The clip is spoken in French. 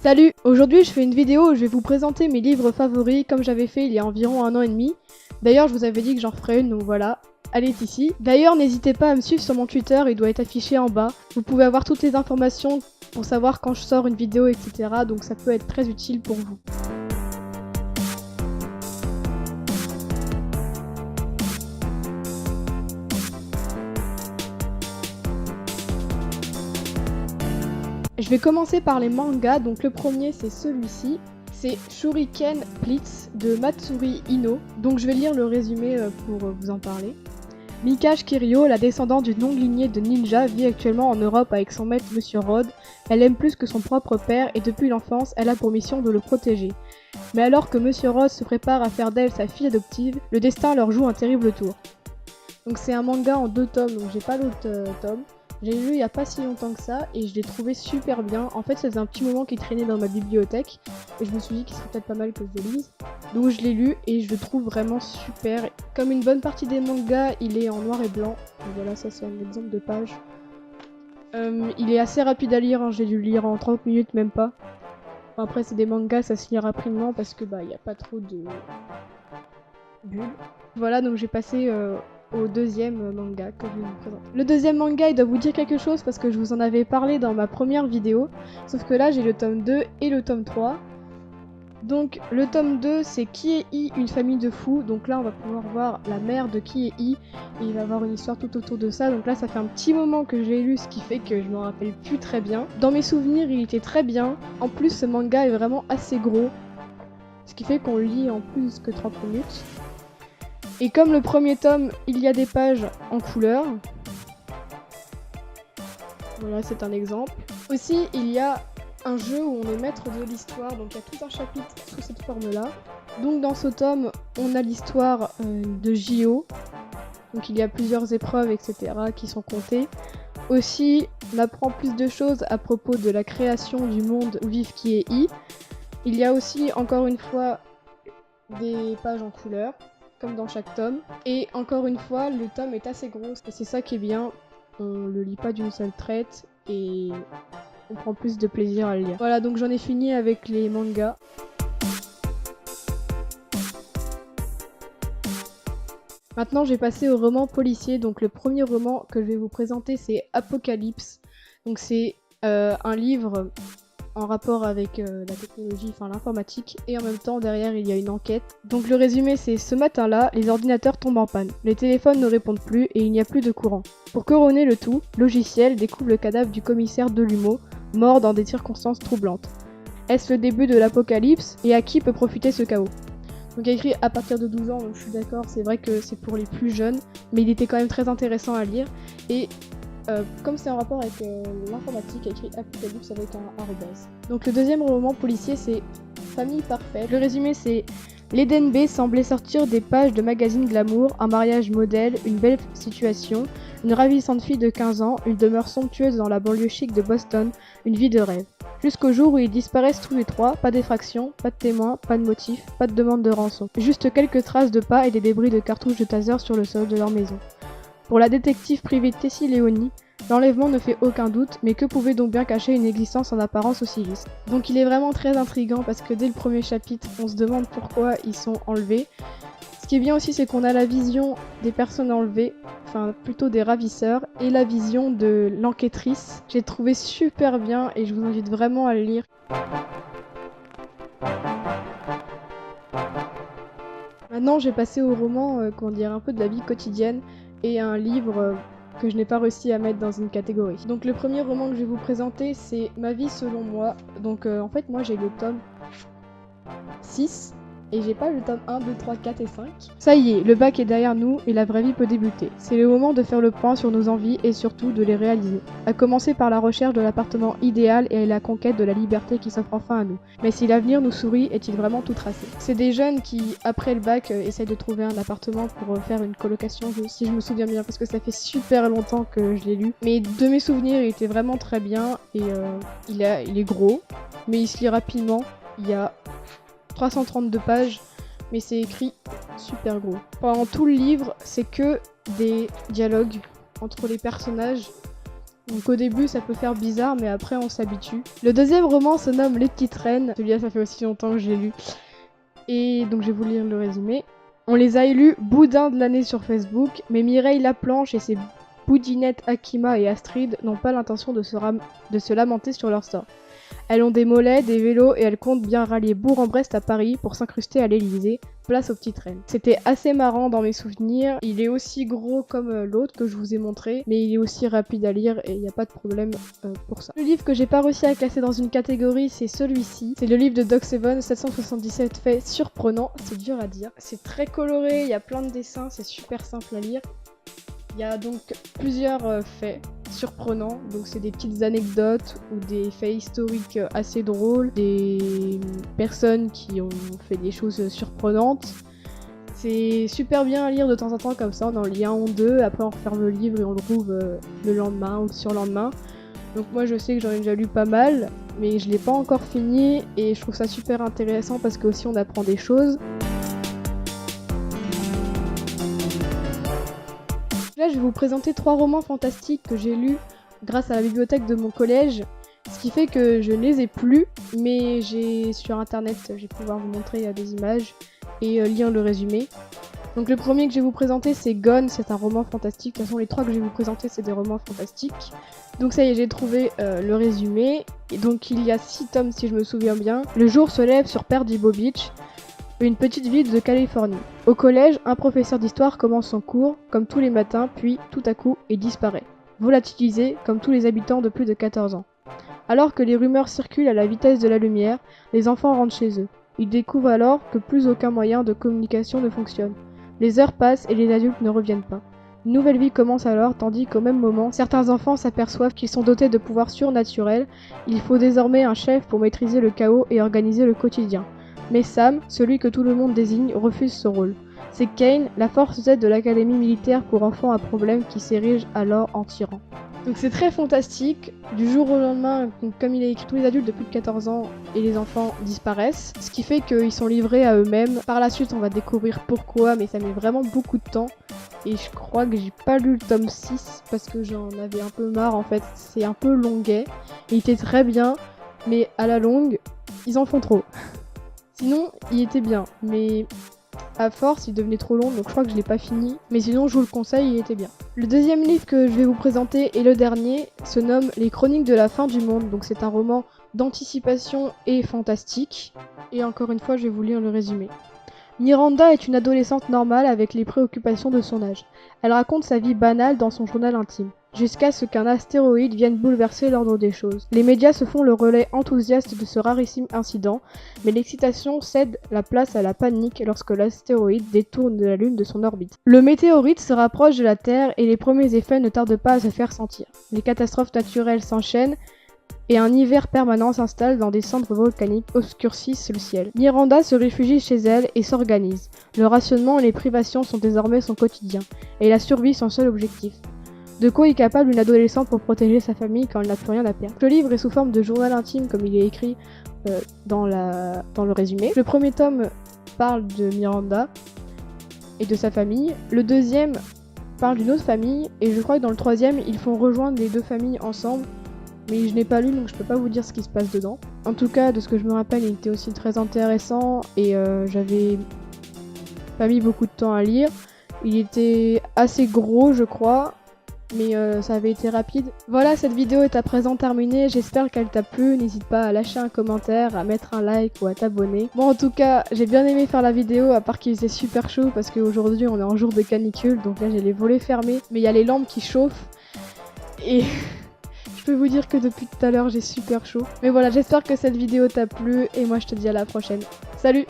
Salut! Aujourd'hui je fais une vidéo où je vais vous présenter mes livres favoris comme j'avais fait il y a environ 1 an et demi. D'ailleurs je vous avais dit que j'en ferais une, donc voilà, elle est ici. D'ailleurs n'hésitez pas à me suivre sur mon Twitter, il doit être affiché en bas. Vous pouvez avoir toutes les informations pour savoir quand je sors une vidéo, etc. Donc ça peut être très utile pour vous. Je vais commencer par les mangas, donc le premier c'est celui-ci. C'est Shuriken Blitz de Matsuri Ino, donc je vais lire le résumé pour vous en parler. Mikash Kiryu, la descendante d'une longue lignée de ninjas, vit actuellement en Europe avec son maître Monsieur Rod. Elle aime plus que son propre père et depuis l'enfance, elle a pour mission de le protéger. Mais alors que Monsieur Rod se prépare à faire d'elle sa fille adoptive, le destin leur joue un terrible tour. Donc c'est un manga en 2 tomes, donc j'ai pas l'autre tome. J'ai lu il y a pas si longtemps que ça et je l'ai trouvé super bien. En fait, ça faisait un petit moment qu'il traînait dans ma bibliothèque et je me suis dit qu'il serait peut-être pas mal que je le lise. Donc je l'ai lu et je le trouve vraiment super. Comme une bonne partie des mangas, il est en noir et blanc. Donc voilà, ça c'est un exemple de page. Il est assez rapide à lire, hein. J'ai dû le lire en 30 minutes, même pas. Après c'est des mangas, ça se lit rapidement parce que il y a pas trop de bulles. Voilà, donc j'ai passé au deuxième manga que je vais vous présenter. Le deuxième manga, il doit vous dire quelque chose parce que je vous en avais parlé dans ma première vidéo. Sauf que là, j'ai le tome 2 et le tome 3. Donc, le tome 2, c'est Kiei, une famille de fous. Donc là, on va pouvoir voir la mère de Kiei. Et il va y avoir une histoire tout autour de ça. Donc là, ça fait un petit moment que je l'ai lu, ce qui fait que je me rappelle plus très bien. Dans mes souvenirs, il était très bien. En plus, ce manga est vraiment assez gros. Ce qui fait qu'on le lit en plus que 30 minutes. Et comme le premier tome, il y a des pages en couleur. Voilà, c'est un exemple. Aussi, il y a un jeu où on est maître de l'histoire, donc il y a tout un chapitre sous cette forme-là. Donc dans ce tome, on a l'histoire de J.O. Donc il y a plusieurs épreuves, etc. qui sont comptées. Aussi, on apprend plus de choses à propos de la création du monde où vivent Kiei. Il y a aussi, encore une fois, des pages en couleur, comme dans chaque tome. Et encore une fois, le tome est assez gros, et c'est ça qui est bien, on le lit pas d'une seule traite, et on prend plus de plaisir à le lire. Voilà, donc j'en ai fini avec les mangas. Maintenant, j'ai passé au roman policier, donc le premier roman que je vais vous présenter, c'est Apocalypse. Donc c'est un livre en rapport avec la technologie, enfin l'informatique, et en même temps derrière il y a une enquête. Donc le résumé c'est: ce matin-là, les ordinateurs tombent en panne, les téléphones ne répondent plus et il n'y a plus de courant. Pour couronner le tout, Logiciel découvre le cadavre du commissaire Delumeau, mort dans des circonstances troublantes. Est-ce le début de l'apocalypse et à qui peut profiter ce chaos? Donc il y a écrit à partir de 12 ans, donc je suis d'accord, c'est vrai que c'est pour les plus jeunes, mais il était quand même très intéressant à lire. Et comme c'est en rapport avec l'informatique, il y a écrit Apocalypse avec un arrobase. Donc le deuxième roman policier c'est Famille parfaite. Le résumé c'est: l'Eden B semblait sortir des pages de magazines glamour, un mariage modèle, une belle situation, une ravissante fille de 15 ans, une demeure somptueuse dans la banlieue chic de Boston, une vie de rêve. Jusqu'au jour où ils disparaissent tous les trois, pas d'effraction, pas de témoins, pas de motif, pas de demande de rançon. Juste quelques traces de pas et des débris de cartouches de taser sur le sol de leur maison. Pour la détective privée Tessie Leoni, l'enlèvement ne fait aucun doute, mais que pouvait donc bien cacher une existence en apparence aussi lisse? Donc il est vraiment très intriguant parce que dès le premier chapitre, on se demande pourquoi ils sont enlevés. Ce qui est bien aussi, c'est qu'on a la vision des personnes enlevées, enfin plutôt des ravisseurs, et la vision de l'enquêtrice. J'ai trouvé super bien et je vous invite vraiment à le lire. Maintenant, j'ai passé au roman, comment dire, un peu de la vie quotidienne et un livre que je n'ai pas réussi à mettre dans une catégorie. Donc le premier roman que je vais vous présenter, c'est Ma vie selon moi. Donc en fait, moi j'ai le tome 6. Et j'ai pas le tome 1, 2, 3, 4 et 5. Ça y est, le bac est derrière nous et la vraie vie peut débuter. C'est le moment de faire le point sur nos envies et surtout de les réaliser. À commencer par la recherche de l'appartement idéal et la conquête de la liberté qui s'offre enfin à nous. Mais si l'avenir nous sourit, est-il vraiment tout tracé? C'est des jeunes qui, après le bac, essayent de trouver un appartement pour faire une colocation, si je me souviens bien, parce que ça fait super longtemps que je l'ai lu. Mais de mes souvenirs, il était vraiment très bien et il est gros, mais il se lit rapidement. Il y a 332 pages, mais c'est écrit super gros. Pendant tout le livre, c'est que des dialogues entre les personnages Donc au début ça peut faire bizarre mais après on s'habitue. Le deuxième roman se nomme Les Petites Reines. Celui-là ça fait aussi longtemps que je l'ai lu. Et donc je vais vous lire le résumé. On les a élus boudins de l'année sur Facebook, mais Mireille Laplanche et ses boudinettes Akima et Astrid n'ont pas l'intention de se lamenter sur leur sort. Elles ont des mollets, des vélos et elles comptent bien rallier Bourg-en-Bresse à Paris pour s'incruster à l'Elysée, place aux Petites Reines. C'était assez marrant dans mes souvenirs, il est aussi gros comme l'autre que je vous ai montré, mais il est aussi rapide à lire et il n'y a pas de problème pour ça. Le livre que j'ai pas réussi à classer dans une catégorie, c'est celui-ci. C'est le livre de Doc Seven, 777 faits surprenants, c'est dur à dire. C'est très coloré, il y a plein de dessins, c'est super simple à lire. Il y a donc plusieurs faits surprenants, donc c'est des petites anecdotes ou des faits historiques assez drôles, des personnes qui ont fait des choses surprenantes. C'est super bien à lire de temps en temps comme ça, on en lit un ou deux, après on referme le livre et on le rouvre le lendemain ou le surlendemain. Donc moi je sais que j'en ai déjà lu pas mal, mais je l'ai pas encore fini et je trouve ça super intéressant parce que aussi on apprend des choses. Là, je vais vous présenter 3 romans fantastiques que j'ai lus grâce à la bibliothèque de mon collège, ce qui fait que je ne les ai plus, mais sur internet, je vais pouvoir vous montrer des images et lire le résumé. Donc le premier que je vais vous présenter, c'est Gone, c'est un roman fantastique. De toute façon, les 3 que je vais vous présenter, c'est des romans fantastiques. Donc ça y est, j'ai trouvé le résumé. Et donc il y a 6 tomes si je me souviens bien. Le jour se lève sur Perdido Beach, une petite ville de Californie. Au collège, un professeur d'histoire commence son cours, comme tous les matins, puis, tout à coup, il disparaît. Volatilisé, comme tous les habitants de plus de 14 ans. Alors que les rumeurs circulent à la vitesse de la lumière, les enfants rentrent chez eux. Ils découvrent alors que plus aucun moyen de communication ne fonctionne. Les heures passent et les adultes ne reviennent pas. Une nouvelle vie commence alors, tandis qu'au même moment, certains enfants s'aperçoivent qu'ils sont dotés de pouvoirs surnaturels. Il faut désormais un chef pour maîtriser le chaos et organiser le quotidien. Mais Sam, celui que tout le monde désigne, refuse ce rôle. C'est Kane, la force Z de l'académie militaire pour enfants à problème qui s'érige alors en tyran. Donc c'est très fantastique, du jour au lendemain, comme il est écrit, tous les adultes de plus de 14 ans et les enfants disparaissent, ce qui fait qu'ils sont livrés à eux-mêmes. Par la suite on va découvrir pourquoi, mais ça met vraiment beaucoup de temps. Et je crois que j'ai pas lu le tome 6 parce que j'en avais un peu marre en fait, c'est un peu longuet. Il était très bien, mais à la longue, ils en font trop. Sinon, il était bien, mais à force, il devenait trop long, donc je crois que je l'ai pas fini. Mais sinon, je vous le conseille, il était bien. Le deuxième livre que je vais vous présenter, et le dernier, se nomme Les Chroniques de la fin du monde. Donc c'est un roman d'anticipation et fantastique. Et encore une fois, je vais vous lire le résumé. Miranda est une adolescente normale avec les préoccupations de son âge. Elle raconte sa vie banale dans son journal intime, jusqu'à ce qu'un astéroïde vienne bouleverser l'ordre des choses. Les médias se font le relais enthousiaste de ce rarissime incident, mais l'excitation cède la place à la panique lorsque l'astéroïde détourne de la Lune de son orbite. Le météorite se rapproche de la Terre et les premiers effets ne tardent pas à se faire sentir. Les catastrophes naturelles s'enchaînent, et un hiver permanent s'installe dans des cendres volcaniques obscurcissent le ciel. Miranda se réfugie chez elle et s'organise. Le rationnement et les privations sont désormais son quotidien, et la survie son seul objectif. De quoi est capable une adolescente pour protéger sa famille quand elle n'a plus rien à perdre. Le livre est sous forme de journal intime comme il est écrit dans le résumé. Le premier tome parle de Miranda et de sa famille. Le deuxième parle d'une autre famille, et je crois que dans le troisième, ils font rejoindre les 2 familles ensemble. Mais je n'ai pas lu, donc je peux pas vous dire ce qui se passe dedans. En tout cas, de ce que je me rappelle, il était aussi très intéressant et j'avais pas mis beaucoup de temps à lire. Il était assez gros, je crois, mais ça avait été rapide. Voilà, cette vidéo est à présent terminée. J'espère qu'elle t'a plu. N'hésite pas à lâcher un commentaire, à mettre un like ou à t'abonner. Bon, en tout cas, j'ai bien aimé faire la vidéo, à part qu'il faisait super chaud parce qu'aujourd'hui on est en jour de canicule, donc là j'ai les volets fermés, mais il y a les lampes qui chauffent et... Je peux vous dire que depuis tout à l'heure j'ai super chaud. Mais voilà, j'espère que cette vidéo t'a plu et moi je te dis à la prochaine. Salut!